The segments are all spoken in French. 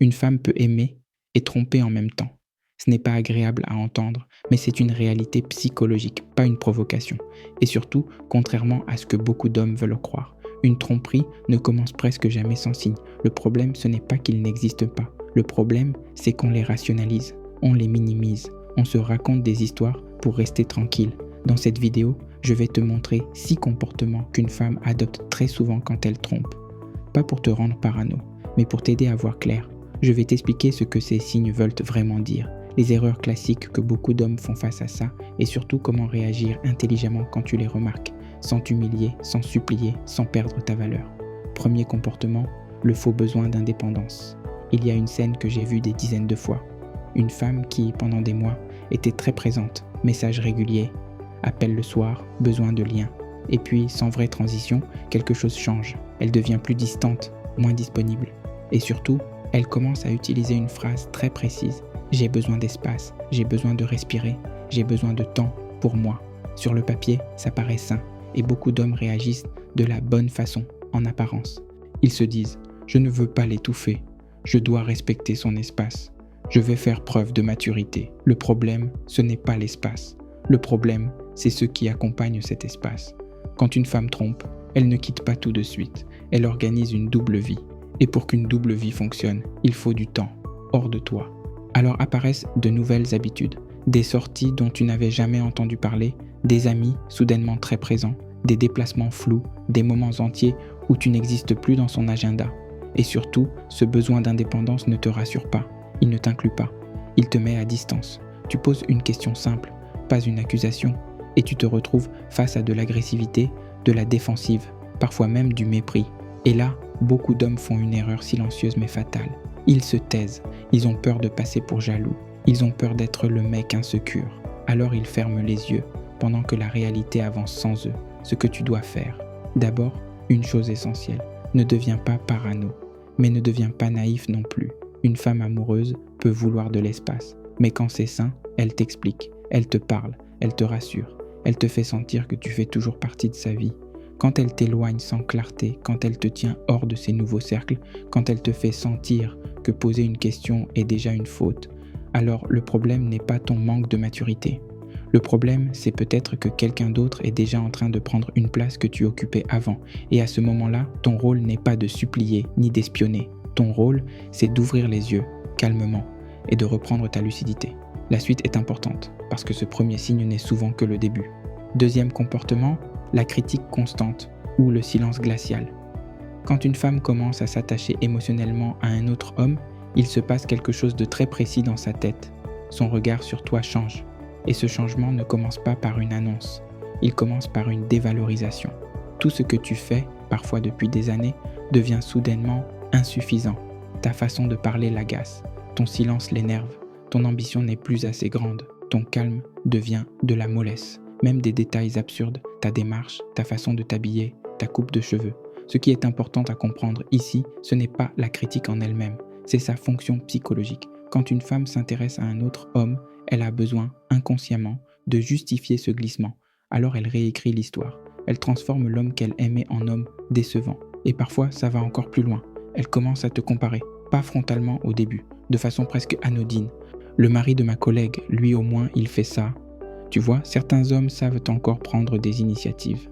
Une femme peut aimer et tromper en même temps. Ce n'est pas agréable à entendre, mais c'est une réalité psychologique, pas une provocation. Et surtout, contrairement à ce que beaucoup d'hommes veulent croire, une tromperie ne commence presque jamais sans signe. Le problème, ce n'est pas qu'ils n'existent pas. Le problème, c'est qu'on les rationalise, on les minimise, on se raconte des histoires pour rester tranquille. Dans cette vidéo, je vais te montrer 6 comportements qu'une femme adopte très souvent quand elle trompe. Pas pour te rendre parano, mais pour t'aider à voir clair. Je vais t'expliquer ce que ces signes veulent vraiment dire, les erreurs classiques que beaucoup d'hommes font face à ça, et surtout comment réagir intelligemment quand tu les remarques, sans t'humilier, sans supplier, sans perdre ta valeur. Premier comportement, le faux besoin d'indépendance. Il y a une scène que j'ai vue des dizaines de fois. Une femme qui, pendant des mois, était très présente, messages réguliers, appel le soir, besoin de lien. Et puis, sans vraie transition, quelque chose change. Elle devient plus distante, moins disponible. Et surtout, elle commence à utiliser une phrase très précise. J'ai besoin d'espace, j'ai besoin de respirer, j'ai besoin de temps pour moi. Sur le papier, ça paraît sain. Et beaucoup d'hommes réagissent de la bonne façon, en apparence. Ils se disent « Je ne veux pas l'étouffer, je dois respecter son espace, je vais faire preuve de maturité. » Le problème, ce n'est pas l'espace. Le problème, c'est ce qui accompagne cet espace. Quand une femme trompe, elle ne quitte pas tout de suite, elle organise une double vie. Et pour qu'une double vie fonctionne, il faut du temps, hors de toi. Alors apparaissent de nouvelles habitudes, des sorties dont tu n'avais jamais entendu parler, des amis soudainement très présents, des déplacements flous, des moments entiers où tu n'existes plus dans son agenda. Et surtout, ce besoin d'indépendance ne te rassure pas, il ne t'inclut pas, il te met à distance. Tu poses une question simple, pas une accusation, et tu te retrouves face à de l'agressivité, de la défensive, parfois même du mépris. Et là, beaucoup d'hommes font une erreur silencieuse mais fatale. Ils se taisent, ils ont peur de passer pour jaloux, ils ont peur d'être le mec insécure. Alors ils ferment les yeux, pendant que la réalité avance sans eux. Ce que tu dois faire. D'abord, une chose essentielle, ne deviens pas parano, mais ne deviens pas naïf non plus. Une femme amoureuse peut vouloir de l'espace, mais quand c'est sain, elle t'explique, elle te parle, elle te rassure, elle te fait sentir que tu fais toujours partie de sa vie. Quand elle t'éloigne sans clarté, quand elle te tient hors de ses nouveaux cercles, quand elle te fait sentir que poser une question est déjà une faute, alors le problème n'est pas ton manque de maturité. Le problème, c'est peut-être que quelqu'un d'autre est déjà en train de prendre une place que tu occupais avant, et à ce moment-là, ton rôle n'est pas de supplier ni d'espionner. Ton rôle, c'est d'ouvrir les yeux, calmement, et de reprendre ta lucidité. La suite est importante, parce que ce premier signe n'est souvent que le début. Deuxième comportement, la critique constante ou le silence glacial. Quand une femme commence à s'attacher émotionnellement à un autre homme, il se passe quelque chose de très précis dans sa tête. Son regard sur toi change. Et ce changement ne commence pas par une annonce, il commence par une dévalorisation. Tout ce que tu fais, parfois depuis des années, devient soudainement insuffisant. Ta façon de parler l'agace, ton silence l'énerve, ton ambition n'est plus assez grande, ton calme devient de la mollesse. Même des détails absurdes, ta démarche, ta façon de t'habiller, ta coupe de cheveux. Ce qui est important à comprendre ici, ce n'est pas la critique en elle-même, c'est sa fonction psychologique. Quand une femme s'intéresse à un autre homme, elle a besoin, inconsciemment, de justifier ce glissement. Alors elle réécrit l'histoire. Elle transforme l'homme qu'elle aimait en homme décevant. Et parfois, ça va encore plus loin. Elle commence à te comparer, pas frontalement au début, de façon presque anodine. Le mari de ma collègue, lui au moins, il fait ça. Tu vois, certains hommes savent encore prendre des initiatives.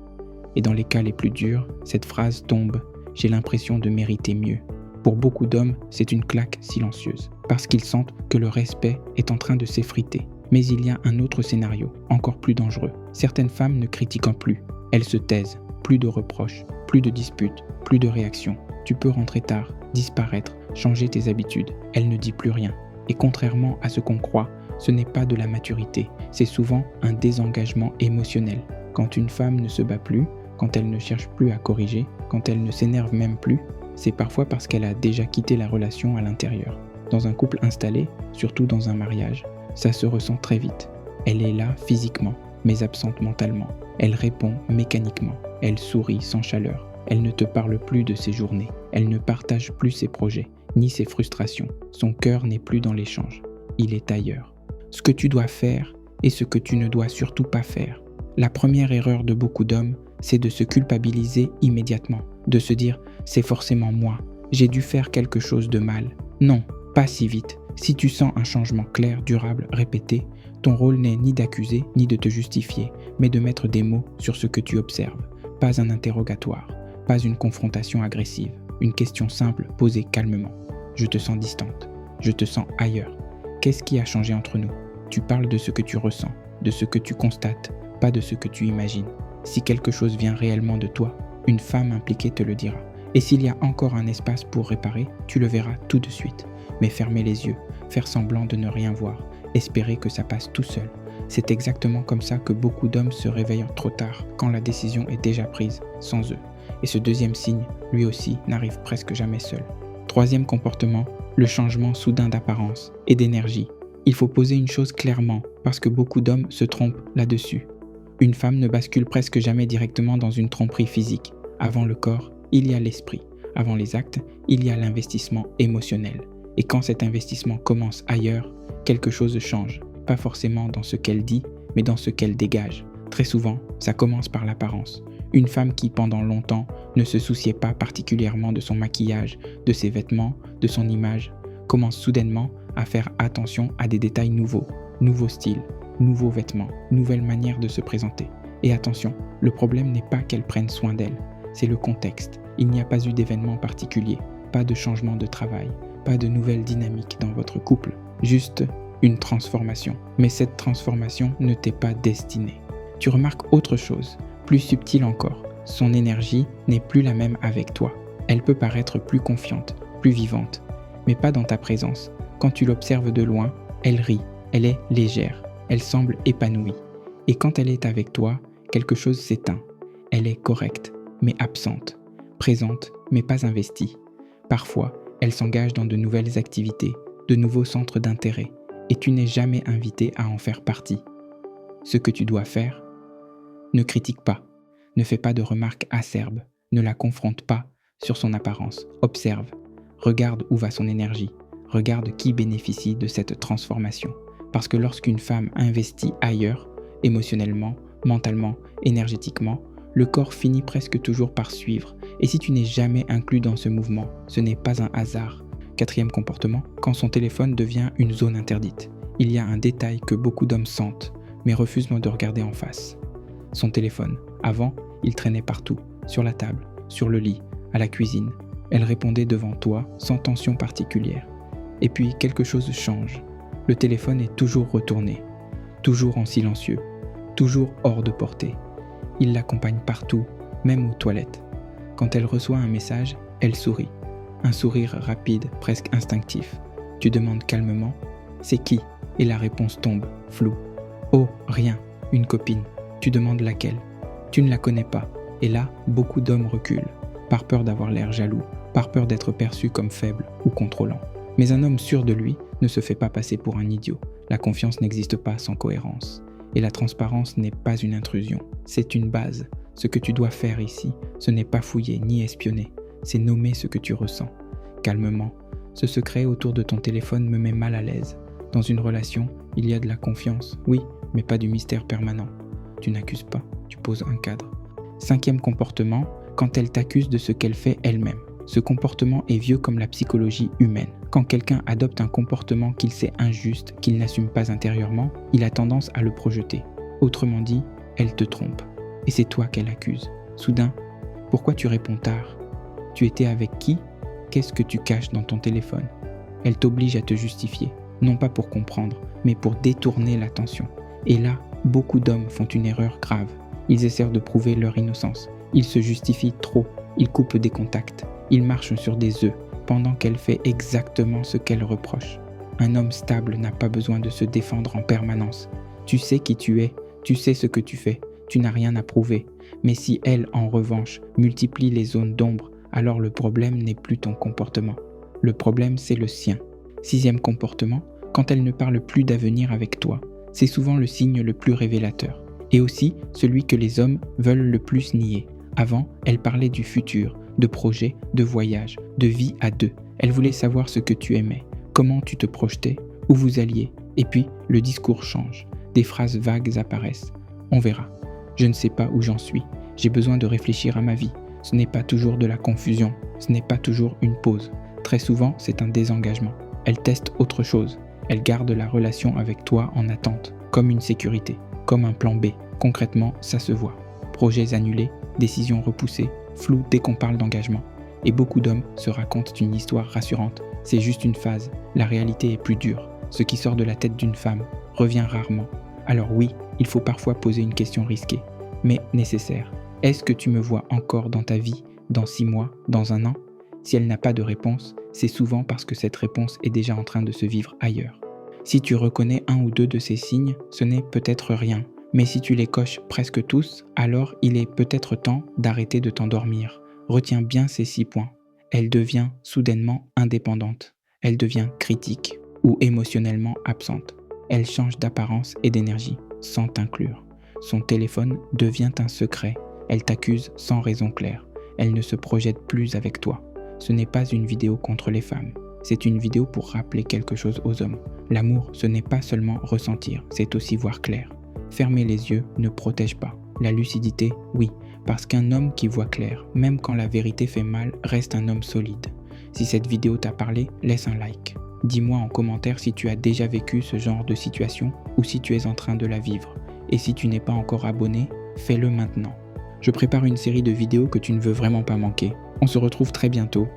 Et dans les cas les plus durs, cette phrase tombe. J'ai l'impression de mériter mieux. Pour beaucoup d'hommes, c'est une claque silencieuse, parce qu'ils sentent que le respect est en train de s'effriter. Mais il y a un autre scénario, encore plus dangereux. Certaines femmes ne critiquent plus, elles se taisent. Plus de reproches, plus de disputes, plus de réactions. Tu peux rentrer tard, disparaître, changer tes habitudes. Elle ne dit plus rien. Et contrairement à ce qu'on croit, ce n'est pas de la maturité, c'est souvent un désengagement émotionnel. Quand une femme ne se bat plus, quand elle ne cherche plus à corriger, quand elle ne s'énerve même plus, c'est parfois parce qu'elle a déjà quitté la relation à l'intérieur. Dans un couple installé, surtout dans un mariage, ça se ressent très vite. Elle est là physiquement, mais absente mentalement. Elle répond mécaniquement. Elle sourit sans chaleur. Elle ne te parle plus de ses journées. Elle ne partage plus ses projets, ni ses frustrations. Son cœur n'est plus dans l'échange. Il est ailleurs. Ce que tu dois faire et ce que tu ne dois surtout pas faire. La première erreur de beaucoup d'hommes, c'est de se culpabiliser immédiatement, de se dire « c'est forcément moi, j'ai dû faire quelque chose de mal ». Non, Pas si vite. Si tu sens un changement clair, durable, répété, ton rôle n'est ni d'accuser, ni de te justifier, mais de mettre des mots sur ce que tu observes. Pas un interrogatoire, pas une confrontation agressive. Une question simple posée calmement. Je te sens distante. Je te sens ailleurs. Qu'est-ce qui a changé entre nous? Tu parles de ce que tu ressens, de ce que tu constates, pas de ce que tu imagines. Si quelque chose vient réellement de toi, une femme impliquée te le dira. Et s'il y a encore un espace pour réparer, tu le verras tout de suite. Mais fermer les yeux, faire semblant de ne rien voir, espérer que ça passe tout seul. C'est exactement comme ça que beaucoup d'hommes se réveillent trop tard, quand la décision est déjà prise, sans eux. Et ce deuxième signe, lui aussi, n'arrive presque jamais seul. Troisième comportement, le changement soudain d'apparence et d'énergie. Il faut poser une chose clairement, parce que beaucoup d'hommes se trompent là-dessus. Une femme ne bascule presque jamais directement dans une tromperie physique. Avant le corps, il y a l'esprit. Avant les actes, il y a l'investissement émotionnel. Et quand cet investissement commence ailleurs, quelque chose change. Pas forcément dans ce qu'elle dit, mais dans ce qu'elle dégage. Très souvent, ça commence par l'apparence. Une femme qui, pendant longtemps, ne se souciait pas particulièrement de son maquillage, de ses vêtements, de son image, commence soudainement à faire attention à des détails nouveaux, nouveaux styles, nouveaux vêtements, nouvelles manières de se présenter. Et attention, le problème n'est pas qu'elle prenne soin d'elle, c'est le contexte. Il n'y a pas eu d'événement particulier, pas de changement de travail, pas de nouvelle dynamique dans votre couple, juste une transformation. Mais cette transformation ne t'est pas destinée. Tu remarques autre chose, plus subtile encore. Son énergie n'est plus la même avec toi. Elle peut paraître plus confiante, plus vivante, mais pas dans ta présence. Quand tu l'observes de loin, elle rit, elle est légère, elle semble épanouie. Et quand elle est avec toi, quelque chose s'éteint. Elle est correcte, mais absente, présente, mais pas investie. Parfois, elle s'engage dans de nouvelles activités, de nouveaux centres d'intérêt, et tu n'es jamais invité à en faire partie. Ce que tu dois faire, ne critique pas, ne fais pas de remarques acerbes, ne la confronte pas sur son apparence, observe, regarde où va son énergie, regarde qui bénéficie de cette transformation. Parce que lorsqu'une femme investit ailleurs, émotionnellement, mentalement, énergétiquement, le corps finit presque toujours par suivre. Et si tu n'es jamais inclus dans ce mouvement, ce n'est pas un hasard. Quatrième comportement, quand son téléphone devient une zone interdite. Il y a un détail que beaucoup d'hommes sentent, mais refusent de regarder en face. Son téléphone. Avant, il traînait partout, sur la table, sur le lit, à la cuisine. Elle répondait devant toi, sans tension particulière. Et puis, quelque chose change. Le téléphone est toujours retourné, toujours en silencieux, toujours hors de portée. Il l'accompagne partout, même aux toilettes. Quand elle reçoit un message, elle sourit. Un sourire rapide, presque instinctif. Tu demandes calmement « C'est qui ?» Et la réponse tombe, floue. « Oh, rien, une copine. » Tu demandes laquelle. Tu ne la connais pas. Et là, beaucoup d'hommes reculent, par peur d'avoir l'air jaloux, par peur d'être perçu comme faible ou contrôlant. Mais un homme sûr de lui ne se fait pas passer pour un idiot. La confiance n'existe pas sans cohérence. Et la transparence n'est pas une intrusion, c'est une base. Ce que tu dois faire ici, ce n'est pas fouiller ni espionner, c'est nommer ce que tu ressens. Calmement, ce secret autour de ton téléphone me met mal à l'aise. Dans une relation, il y a de la confiance, oui, mais pas du mystère permanent. Tu n'accuses pas, tu poses un cadre. Cinquième comportement, quand elle t'accuse de ce qu'elle fait elle-même. Ce comportement est vieux comme la psychologie humaine. Quand quelqu'un adopte un comportement qu'il sait injuste, qu'il n'assume pas intérieurement, il a tendance à le projeter. Autrement dit, elle te trompe. Et c'est toi qu'elle accuse. Soudain, pourquoi tu réponds tard? Tu étais avec qui? Qu'est-ce que tu caches dans ton téléphone? Elle t'oblige à te justifier, non pas pour comprendre, mais pour détourner l'attention. Et là, beaucoup d'hommes font une erreur grave. Ils essaient de prouver leur innocence. Ils se justifient trop. Ils coupent des contacts. Ils marchent sur des œufs pendant qu'elle fait exactement ce qu'elle reproche. Un homme stable n'a pas besoin de se défendre en permanence. Tu sais qui tu es, tu sais ce que tu fais, tu n'as rien à prouver. Mais si elle, en revanche, multiplie les zones d'ombre, alors le problème n'est plus ton comportement. Le problème, c'est le sien. Sixième comportement, quand elle ne parle plus d'avenir avec toi, c'est souvent le signe le plus révélateur. Et aussi celui que les hommes veulent le plus nier. Avant, elle parlait du futur, de projets, de voyages, de vie à deux. Elle voulait savoir ce que tu aimais, comment tu te projetais, où vous alliez. Et puis, le discours change. Des phrases vagues apparaissent. On verra. Je ne sais pas où j'en suis. J'ai besoin de réfléchir à ma vie. Ce n'est pas toujours de la confusion. Ce n'est pas toujours une pause. Très souvent, c'est un désengagement. Elle teste autre chose. Elle garde la relation avec toi en attente, comme une sécurité, comme un plan B. Concrètement, ça se voit. Projets annulés, décisions repoussées, flou dès qu'on parle d'engagement. Et beaucoup d'hommes se racontent une histoire rassurante. C'est juste une phase. La réalité est plus dure. Ce qui sort de la tête d'une femme revient rarement. Alors oui, il faut parfois poser une question risquée, mais nécessaire. Est-ce que tu me vois encore dans ta vie, dans 6 mois, dans 1 an ? Si elle n'a pas de réponse, c'est souvent parce que cette réponse est déjà en train de se vivre ailleurs. Si tu reconnais 1 ou 2 de ces signes, ce n'est peut-être rien. Mais si tu les coches presque tous, alors il est peut-être temps d'arrêter de t'endormir. Retiens bien ces 6 points. Elle devient soudainement indépendante. Elle devient critique ou émotionnellement absente. Elle change d'apparence et d'énergie, sans t'inclure. Son téléphone devient un secret. Elle t'accuse sans raison claire. Elle ne se projette plus avec toi. Ce n'est pas une vidéo contre les femmes. C'est une vidéo pour rappeler quelque chose aux hommes. L'amour, ce n'est pas seulement ressentir, c'est aussi voir clair. Fermer les yeux ne protège pas. La lucidité, oui, parce qu'un homme qui voit clair, même quand la vérité fait mal, reste un homme solide. Si cette vidéo t'a parlé, laisse un like. Dis-moi en commentaire si tu as déjà vécu ce genre de situation ou si tu es en train de la vivre. Et si tu n'es pas encore abonné, fais-le maintenant. Je prépare une série de vidéos que tu ne veux vraiment pas manquer. On se retrouve très bientôt.